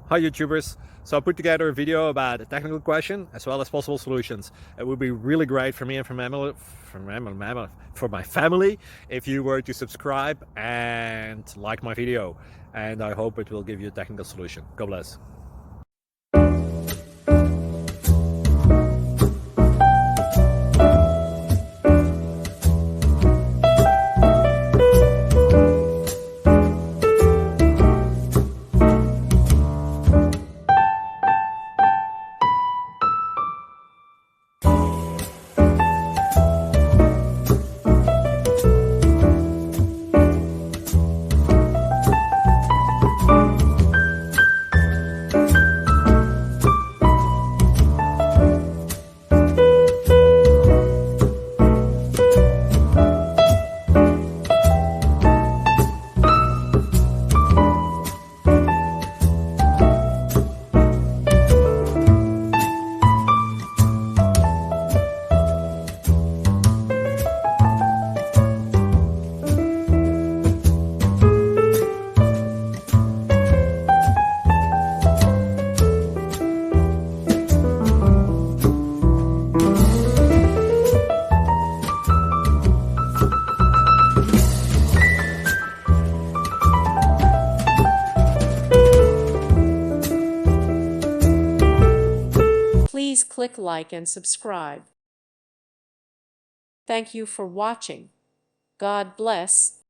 Hi YouTubers. So I put together a video about a technical question as well as possible solutions. It would be really great for me and for my family if you were to subscribe and like my video. And I hope it will give you a technical solution. God bless. Please click like and subscribe. Thank you for watching. God bless.